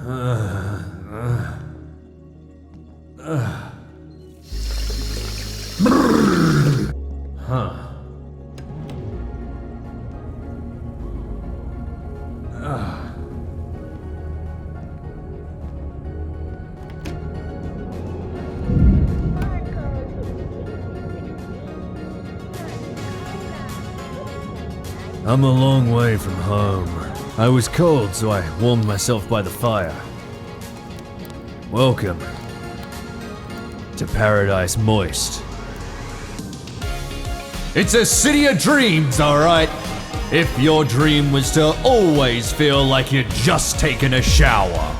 Huh. I'm a long way from home. I was cold, so I warmed myself by the fire. Welcome to Paradise Moist. It's a city of dreams, alright? If your dream was to always feel like you'd just taken a shower.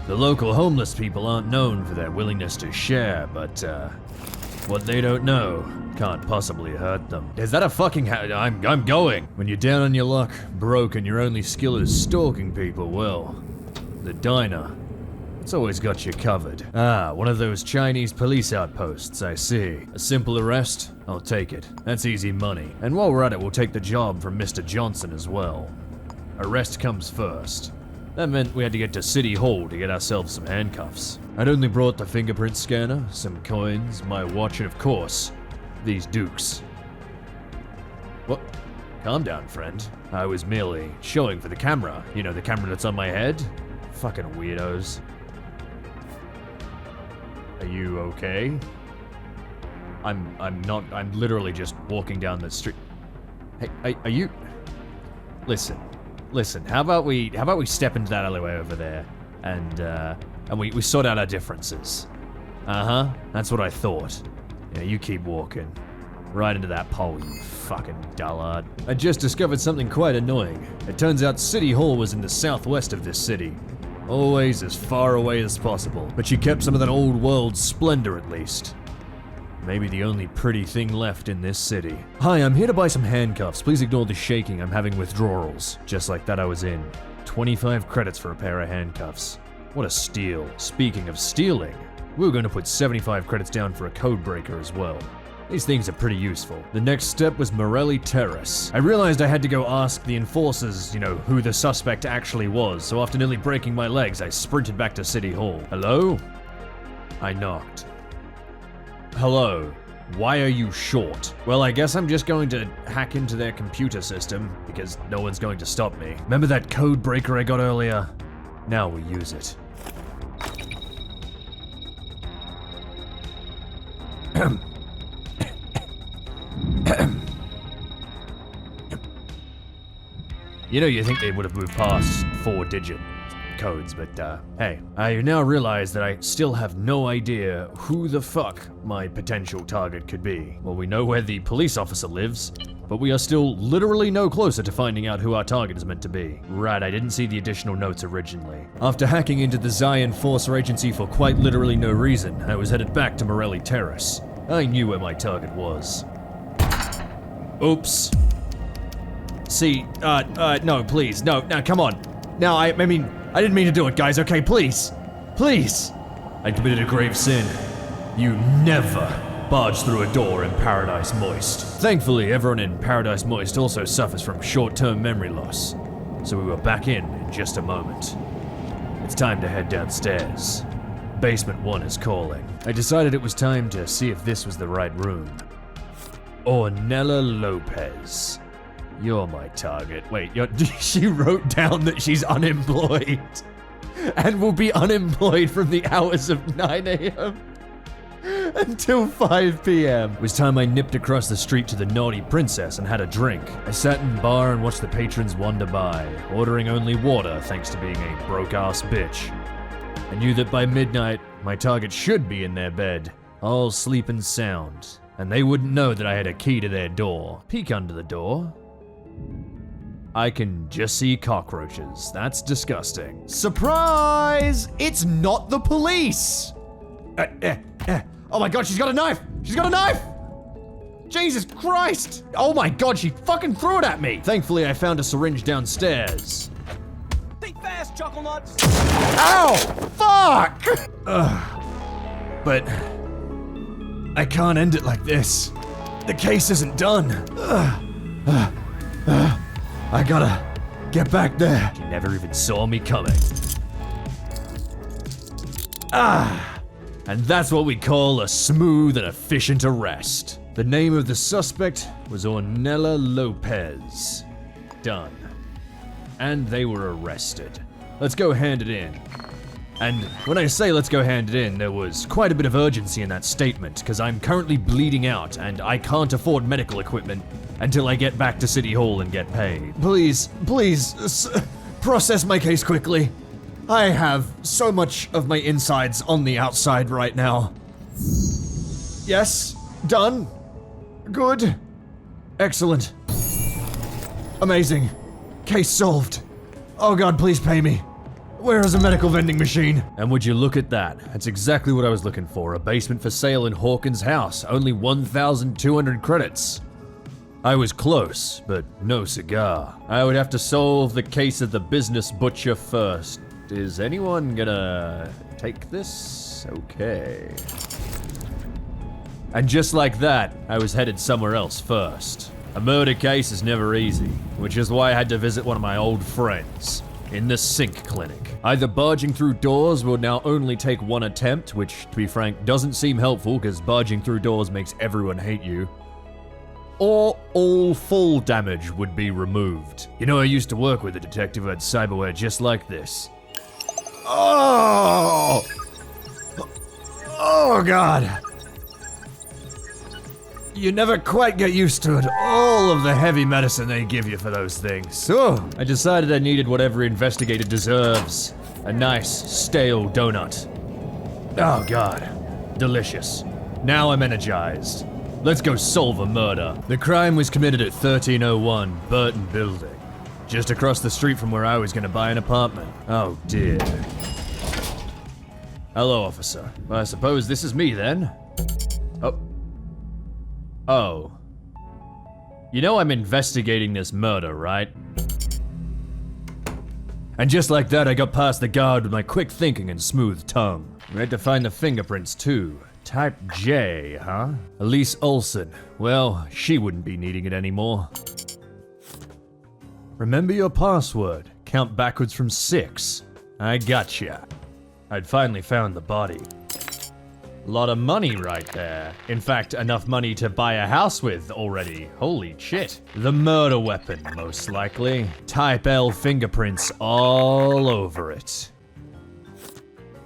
The local homeless people aren't known for their willingness to share, but what they don't know can't possibly hurt them. Is that a fucking I'm going. When you're down on your luck, broke, and your only skill is stalking people, well, the diner, it's always got you covered. Ah, one of those Chinese police outposts, I see. A simple arrest? I'll take it. That's easy money. And while we're at it, we'll take the job from Mr. Johnson as well. Arrest comes first. That meant we had to get to City Hall to get ourselves some handcuffs. I'd only brought the fingerprint scanner, some coins, my watch, and of course, these dukes. What? Calm down, friend. I was merely showing for the camera. You know, the camera that's on my head? Fucking weirdos. Are you okay? I'm not, I'm literally just walking down the street. Hey, are you? Listen, how about we step into that alleyway over there and we sort out our differences. Uh-huh, that's what I thought. Yeah, you keep walking. Right into that pole, you fucking dullard. I just discovered something quite annoying. It turns out City Hall was in the southwest of this city. Always as far away as possible, but she kept some of that old world splendor at least. Maybe the only pretty thing left in this city. Hi, I'm here to buy some handcuffs. Please ignore the shaking, I'm having withdrawals. Just like that I was in. 25 credits for a pair of handcuffs. What a steal. Speaking of stealing, we were going to put 75 credits down for a code breaker as well. These things are pretty useful. The next step was Morelli Terrace. I realized I had to go ask the enforcers, who the suspect actually was, so after nearly breaking my legs, I sprinted back to City Hall. Hello? I knocked. Hello. Why are you short? Well, I guess I'm just going to hack into their computer system, because no one's going to stop me. Remember that code breaker I got earlier? Now we use it. You think they would have moved past 4-digit codes, but hey, I now realize that I still have no idea who the fuck my potential target could be. Well, we know where the police officer lives, but we are still literally no closer to finding out who our target is meant to be. Right, I didn't see the additional notes originally. After hacking into the Zion Forcer Agency for quite literally no reason, I was headed back to Morelli Terrace. I knew where my target was. Oops. See, no, please, no, come on. No, I mean, I didn't mean to do it, guys, okay, please. Please. I committed a grave sin. You never barge through a door in Paradise Moist. Thankfully, everyone in Paradise Moist also suffers from short-term memory loss, so we were back in just a moment. It's time to head downstairs. Basement 1 is calling. I decided it was time to see if this was the right room. Ornella Lopez. You're my target. Wait, she wrote down that she's unemployed and will be unemployed from the hours of 9 a.m. until 5 p.m. It was time I nipped across the street to the Naughty Princess and had a drink. I sat in the bar and watched the patrons wander by, ordering only water thanks to being a broke-ass bitch. I knew that by midnight, my target should be in their bed, all sleeping sound, and they wouldn't know that I had a key to their door. Peek under the door. I can just see cockroaches. That's disgusting. Surprise! It's not the police! Oh my god, she's got a knife! She's got a knife! Jesus Christ! Oh my god, she fucking threw it at me! Thankfully, I found a syringe downstairs. Think fast, chuckle nuts! Ow! Fuck! But I can't end it like this. The case isn't done. I gotta get back there. You never even saw me coming. And that's what we call a smooth and efficient arrest. The name of the suspect was Ornella Lopez. Done. And they were arrested. Let's go hand it in. And when I say let's go hand it in, there was quite a bit of urgency in that statement, because I'm currently bleeding out and I can't afford medical equipment until I get back to City Hall and get paid. Please, process my case quickly. I have so much of my insides on the outside right now. Yes, done. Good. Excellent. Amazing. Case solved. Oh God, please pay me. Where is a medical vending machine? And would you look at that? That's exactly what I was looking for. A basement for sale in Hawkins' house. Only 1,200 credits. I was close, but no cigar. I would have to solve the case of the business butcher first. Is anyone gonna take this? Okay. And just like that, I was headed somewhere else first. A murder case is never easy, which is why I had to visit one of my old friends in the sink clinic. Either barging through doors will now only take one attempt, which, to be frank, doesn't seem helpful because barging through doors makes everyone hate you, or all fall damage would be removed. You know, I used to work with a detective who had cyberware just like this. Oh! Oh God! You never quite get used to it. All of the heavy medicine they give you for those things. So, I decided I needed what every investigator deserves. A nice, stale donut. Oh God, delicious. Now I'm energized. Let's go solve a murder. The crime was committed at 1301 Burton Building, just across the street from where I was gonna buy an apartment. Oh dear. Hello, officer. Well, I suppose this is me then. Oh. You know I'm investigating this murder, right? And just like that, I got past the guard with my quick thinking and smooth tongue. We had to find the fingerprints too. Type J, huh? Elise Olsen. Well, she wouldn't be needing it anymore. Remember your password. Count backwards from 6. I gotcha. I'd finally found the body. Lot of money right there. In fact, enough money to buy a house with already. Holy shit. The murder weapon, most likely. Type L fingerprints all over it.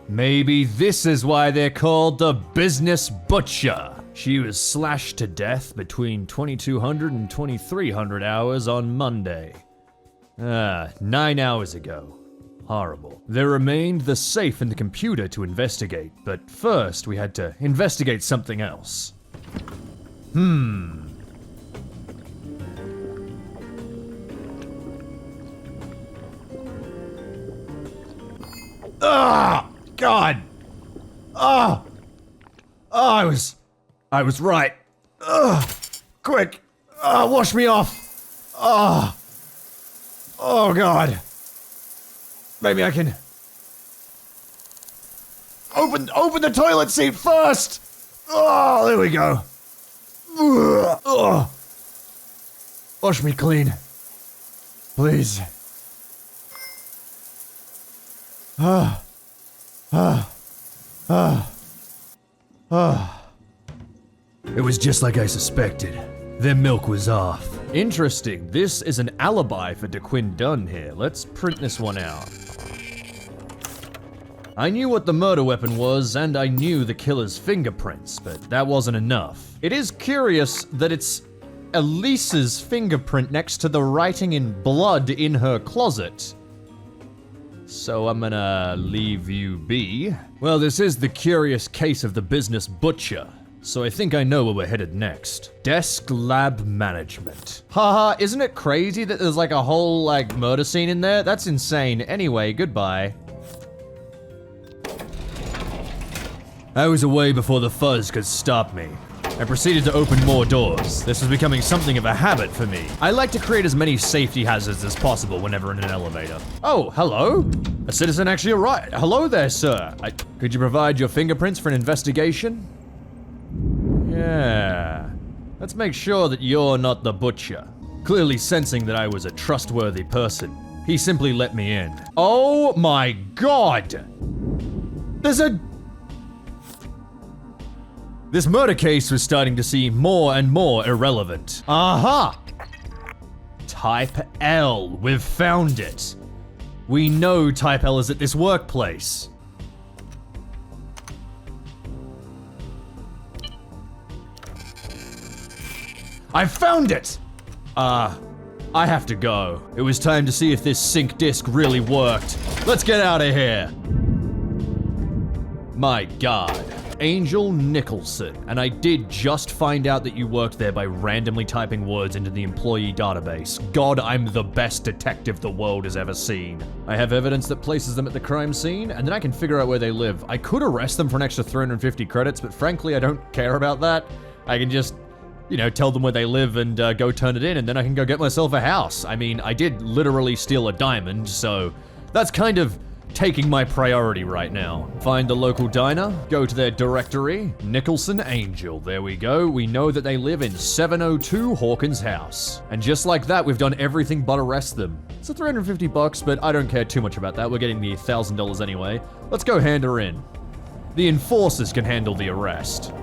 Maybe this is why they're called the Business Butcher. She was slashed to death between 2200 and 2300 hours on Monday. 9 hours ago. Horrible. There remained the safe in the computer to investigate, but first we had to investigate something else. Ah! God! Oh! Oh, I was right. Ugh! Quick! Wash me off! Oh! Oh, God! Maybe I can open the toilet seat first. Oh, there we go. Oh. Wash me clean, please. It was just like I suspected. Their milk was off. Interesting. This is an alibi for DeQuinn Dunn here. Let's print this one out. I knew what the murder weapon was, and I knew the killer's fingerprints, but that wasn't enough. It is curious that it's Elise's fingerprint next to the writing in blood in her closet. So I'm gonna leave you be. Well, this is the curious case of the business butcher, so I think I know where we're headed next. Desk lab management. Haha, isn't it crazy that there's like a whole murder scene in there? That's insane. Anyway, goodbye. I was away before the fuzz could stop me. I proceeded to open more doors. This was becoming something of a habit for me. I like to create as many safety hazards as possible whenever in an elevator. Oh, hello? A citizen actually arrived. Hello there, sir. Could you provide your fingerprints for an investigation? Yeah. Let's make sure that you're not the butcher. Clearly sensing that I was a trustworthy person, he simply let me in. Oh my god! This murder case was starting to seem more and more irrelevant. Aha! Type L, we've found it. We know Type L is at this workplace. I found it! I have to go. It was time to see if this sync disk really worked. Let's get out of here. My god. Angel Nicholson, and I did just find out that you worked there by randomly typing words into the employee database. God, I'm the best detective the world has ever seen. I have evidence that places them at the crime scene, and then I can figure out where they live. I could arrest them for an extra 350 credits, but frankly, I don't care about that. I can just, you know, tell them where they live and go turn it in, and then I can go get myself a house. I mean, I did literally steal a diamond, so that's kind of taking my priority right now. Find the local diner, go to their directory, Nicholson Angel. There we go. We know that they live in 702 Hawkins House. And just like that, we've done everything but arrest them. It's a 350 bucks, but I don't care too much about that. We're getting the $1,000 anyway. Let's go hand her in. The enforcers can handle the arrest.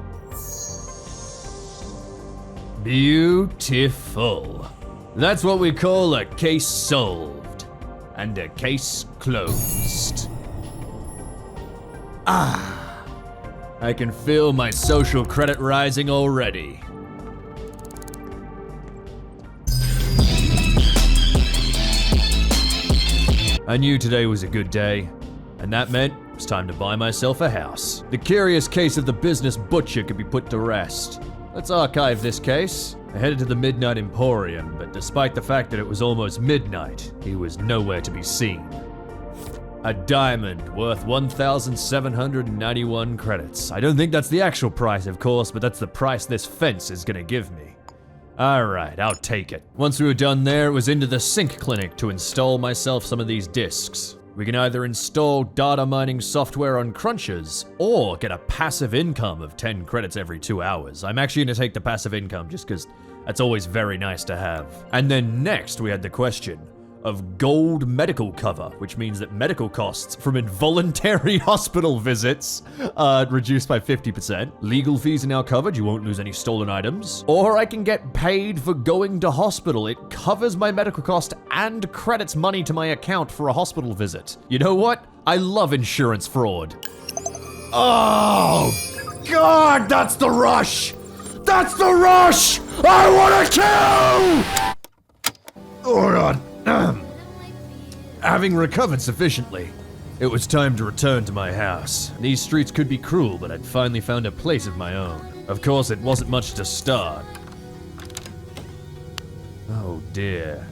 Beautiful. That's what we call a case solved. And a case closed. I can feel my social credit rising already. I knew today was a good day, and that meant it was time to buy myself a house. The curious case of the business butcher could be put to rest. Let's archive this case. I headed to the Midnight Emporium, but despite the fact that it was almost midnight, he was nowhere to be seen. A diamond worth 1,791 credits. I don't think that's the actual price, of course, but that's the price this fence is gonna give me. Alright, I'll take it. Once we were done there, it was into the sync clinic to install myself some of these disks. We can either install data mining software on crunchers, or get a passive income of 10 credits every 2 hours. I'm actually gonna take the passive income just because that's always very nice to have. And then next we had the question of gold medical cover, which means that medical costs from involuntary hospital visits reduced by 50%. Legal fees are now covered, you won't lose any stolen items. Or I can get paid for going to hospital. It covers my medical cost and credits money to my account for a hospital visit. You know what? I love insurance fraud. Oh, God, that's the rush! That's the rush! I wanna kill! Oh, God. Having recovered sufficiently, it was time to return to my house. These streets could be cruel, but I'd finally found a place of my own. Of course, it wasn't much to start. Oh dear.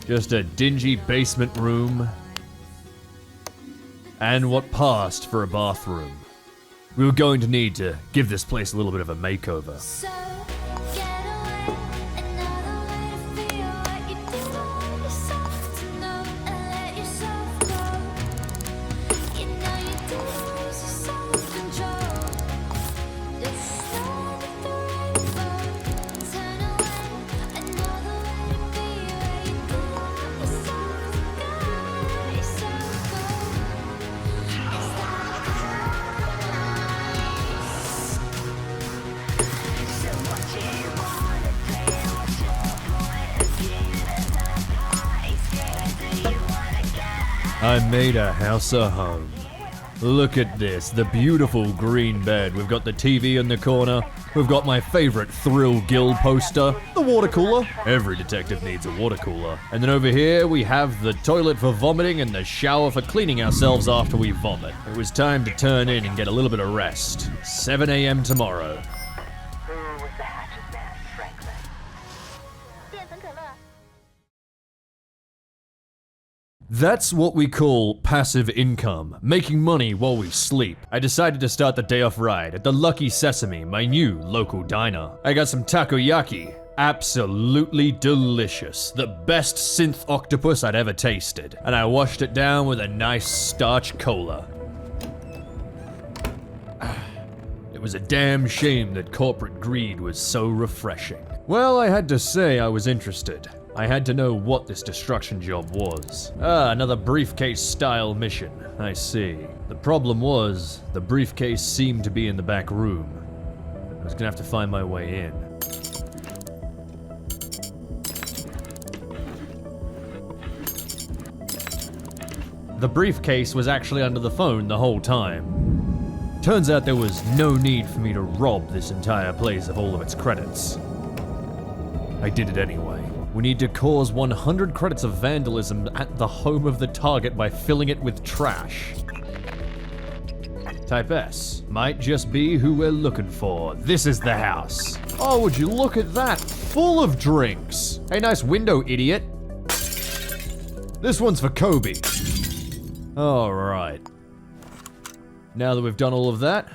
Just a dingy basement room, and what passed for a bathroom. We were going to need to give this place a little bit of a makeover. I made a house a home. Look at this, the beautiful green bed. We've got the TV in the corner. We've got my favorite Thrill Gill poster, the water cooler. Every detective needs a water cooler. And then over here we have the toilet for vomiting and the shower for cleaning ourselves after we vomit. It was time to turn in and get a little bit of rest. 7 a.m. tomorrow. Who was the hatchet man, Franklin? That's what we call passive income, making money while we sleep. I decided to start the day off right at the Lucky Sesame, my new local diner. I got some takoyaki. Absolutely delicious. The best synth octopus I'd ever tasted. And I washed it down with a nice starch cola. It was a damn shame that corporate greed was so refreshing. Well, I had to say I was interested. I had to know what this destruction job was. Another briefcase-style mission. I see. The problem was, the briefcase seemed to be in the back room. I was gonna have to find my way in. The briefcase was actually under the phone the whole time. Turns out there was no need for me to rob this entire place of all of its credits. I did it anyway. We need to cause 100 credits of vandalism at the home of the target by filling it with trash. Type S. Might just be who we're looking for. This is the house. Oh, would you look at that? Full of drinks. Hey, nice window, idiot. This one's for Kobe. Alright. Now that we've done all of that,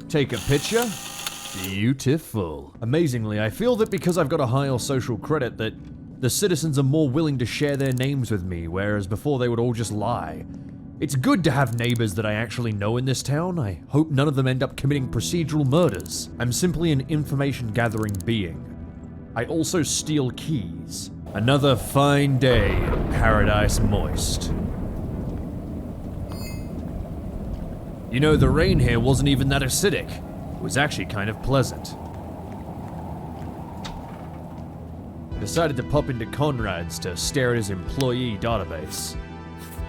take a picture. Beautiful. Amazingly, I feel that because I've got a higher social credit that the citizens are more willing to share their names with me, whereas before they would all just lie. It's good to have neighbors that I actually know in this town. I hope none of them end up committing procedural murders. I'm simply an information gathering being. I also steal keys. Another fine day in Paradise Moist. You know, the rain here wasn't even that acidic. It was actually kind of pleasant. I decided to pop into Conrad's to stare at his employee database.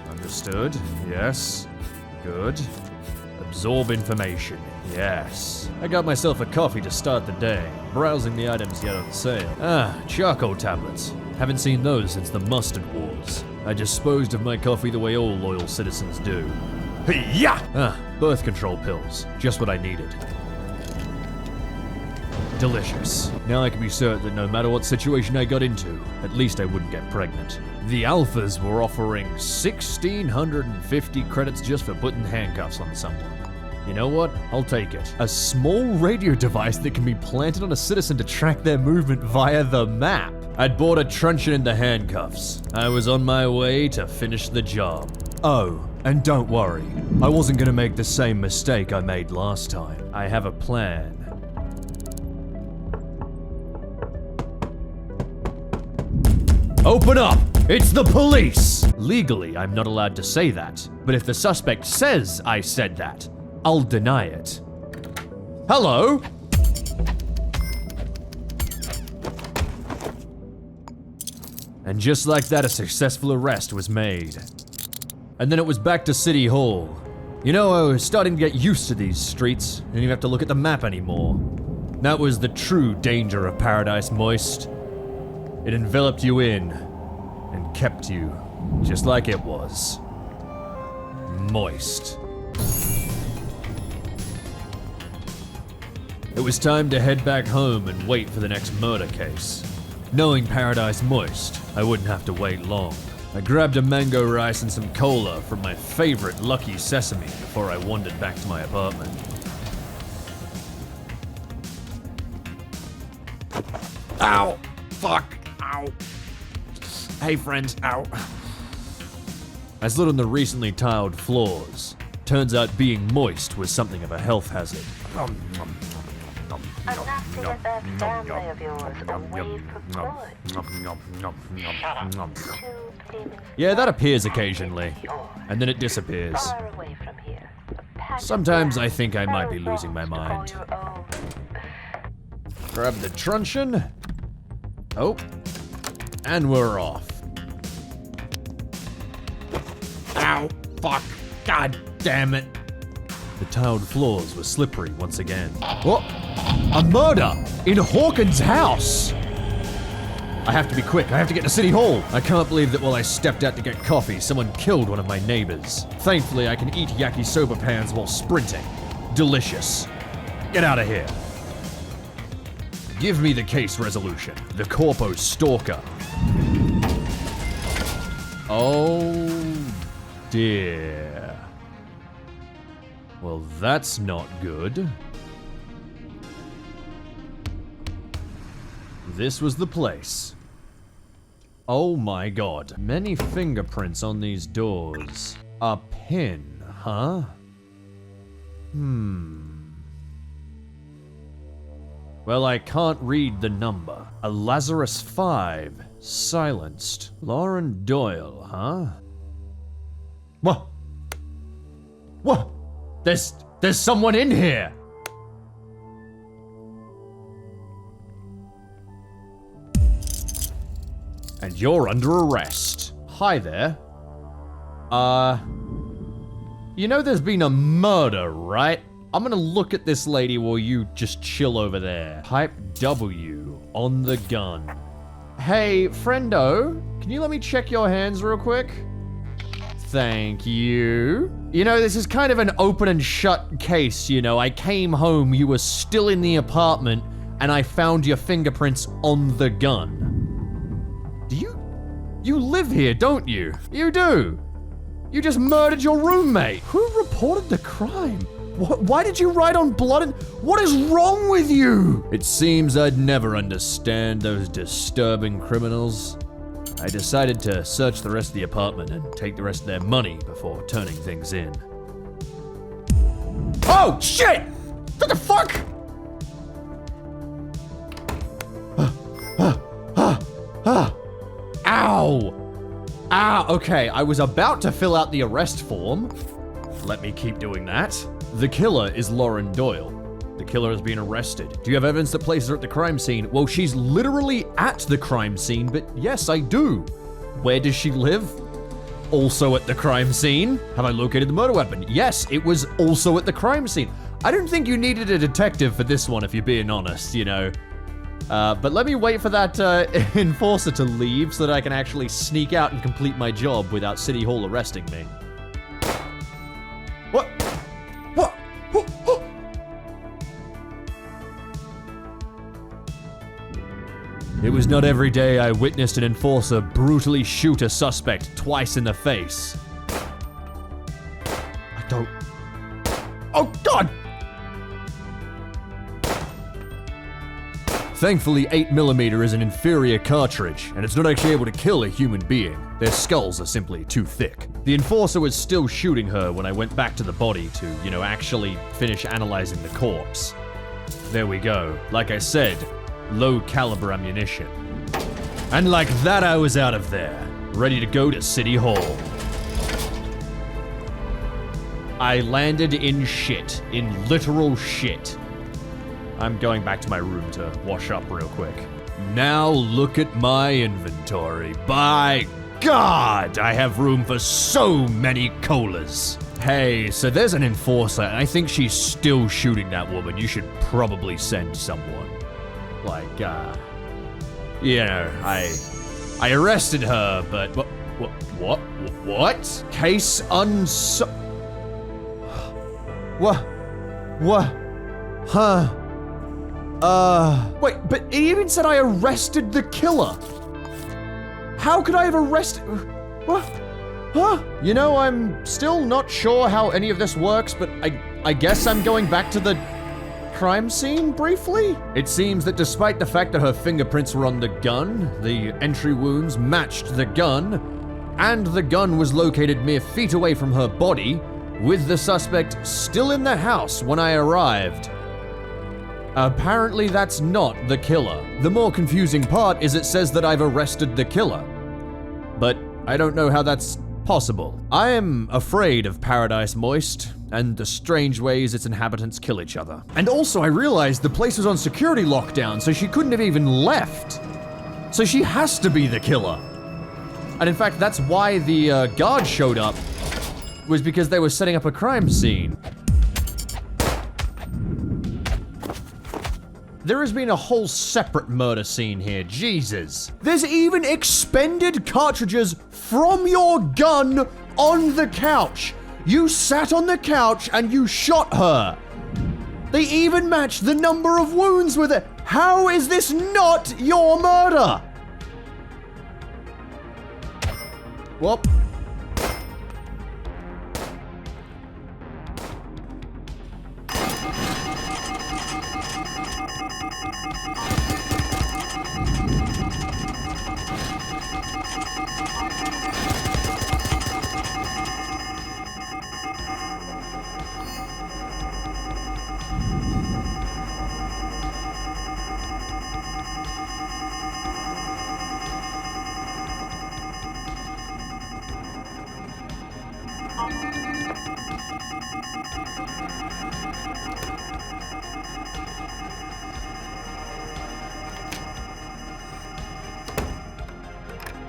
Understood, yes. Good. Absorb information, yes. I got myself a coffee to start the day, browsing the items yet on sale. Charcoal tablets. Haven't seen those since the mustard wars. I disposed of my coffee the way all loyal citizens do. Hey-ya! Birth control pills. Just what I needed. Delicious. Now I can be certain that no matter what situation I got into, at least I wouldn't get pregnant. The alphas were offering 1,650 credits just for putting handcuffs on someone. You know what? I'll take it. A small radio device that can be planted on a citizen to track their movement via the map. I'd bought a truncheon in the handcuffs. I was on my way to finish the job. Oh, and don't worry. I wasn't gonna make the same mistake I made last time. I have a plan. Open up! It's the police! Legally, I'm not allowed to say that, but if the suspect says I said that, I'll deny it. Hello? And just like that, a successful arrest was made. And then it was back to City Hall. You know, I was starting to get used to these streets. I didn't even have to look at the map anymore. That was the true danger of Paradise Moist. It enveloped you in, and kept you, just like it was. Moist. It was time to head back home and wait for the next murder case. Knowing Paradise Moist, I wouldn't have to wait long. I grabbed a mango rice and some cola from my favorite Lucky Sesame before I wandered back to my apartment. Ow! Fuck! Ow! Hey friends, ow. I slid on the recently tiled floors. Turns out being moist was something of a health hazard. Enough to get that family of yours away for good. Yeah, that appears occasionally, and then it disappears. Far away from here. Sometimes I think I might be losing my mind. Grab the truncheon. Oh, and we're off. Ow, fuck, god damn it. The tiled floors were slippery once again. What? A murder in Hawkins' house! I have to be quick, I have to get to City Hall. I can't believe that while I stepped out to get coffee, someone killed one of my neighbors. Thankfully, I can eat yakisoba pans while sprinting. Delicious. Get out of here. Give me the case resolution. The Corpo Stalker. Oh, dear. Well, that's not good. This was the place. Oh my god. Many fingerprints on these doors. A pin, huh? Well, I can't read the number. A Lazarus 5. Silenced. Lauren Doyle, huh? What? What? There's someone in here! And you're under arrest. Hi there. You know there's been a murder, right? I'm gonna look at this lady while you just chill over there. Type W on the gun. Hey, friendo, can you let me check your hands real quick? Thank you. You know, this is kind of an open and shut case, you know. I came home, you were still in the apartment, and I found your fingerprints on the gun. You live here, don't you? You do. You just murdered your roommate. Who reported the crime? Why did you write on blood and... What is wrong with you? It seems I'd never understand those disturbing criminals. I decided to search the rest of the apartment and take the rest of their money before turning things in. Oh, shit! What the fuck? Ow! Ah, okay, I was about to fill out the arrest form. Let me keep doing that. The killer is Lauren Doyle. The killer has been arrested. Do you have evidence that places her at the crime scene? Well, she's literally at the crime scene, but yes, I do. Where does she live? Also at the crime scene. Have I located the murder weapon? Yes, it was also at the crime scene. I don't think you needed a detective for this one, if you're being honest, you know. But let me wait for that enforcer to leave so that I can actually sneak out and complete my job without City Hall arresting me. What? What? It was not every day I witnessed an enforcer brutally shoot a suspect twice in the face. I don't... Oh, God! Thankfully, 8mm is an inferior cartridge, and it's not actually able to kill a human being. Their skulls are simply too thick. The enforcer was still shooting her when I went back to the body to, you know, actually finish analyzing the corpse. There we go. Like I said, low caliber ammunition. And like that, I was out of there, ready to go to City Hall. I landed in shit, in literal shit. I'm going back to my room to wash up real quick. Now look at my inventory. By God, I have room for so many colas. Hey, so there's an enforcer, and I think she's still shooting that woman. You should probably send someone. Like, you know, I arrested her, but what? Case What? Huh? Wait, but it even said I arrested the killer. How could I have arrested... What? Huh? You know, I'm still not sure how any of this works, but I guess I'm going back to the crime scene briefly? It seems that despite the fact that her fingerprints were on the gun, the entry wounds matched the gun, and the gun was located mere feet away from her body, with the suspect still in the house when I arrived. Apparently that's not the killer. The more confusing part is it says that I've arrested the killer. But I don't know how that's possible. I am afraid of Paradise Moist and the strange ways its inhabitants kill each other. And also I realized the place was on security lockdown, so she couldn't have even left. So she has to be the killer. And in fact, that's why the guard showed up, was because they were setting up a crime scene. There has been a whole separate murder scene here, Jesus. There's even expended cartridges from your gun on the couch. You sat on the couch and you shot her. They even matched the number of wounds with it. How is this not your murder? Whoop.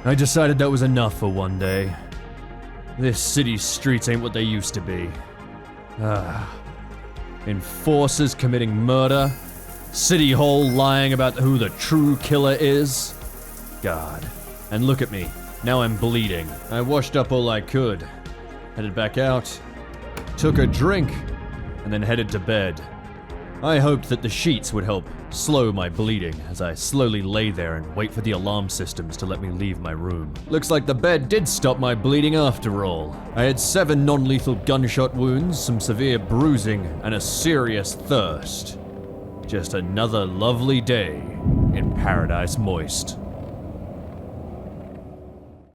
I decided that was enough for one day. This city's streets ain't what they used to be. Enforcers committing murder, City Hall lying about who the true killer is. God. And look at me, now I'm bleeding. I washed up all I could, headed back out, took a drink, and then headed to bed. I hoped that the sheets would help slow my bleeding as I slowly lay there and wait for the alarm systems to let me leave my room. Looks like the bed did stop my bleeding after all. I had 7 non-lethal gunshot wounds, some severe bruising, and a serious thirst. Just another lovely day in Paradise Moist.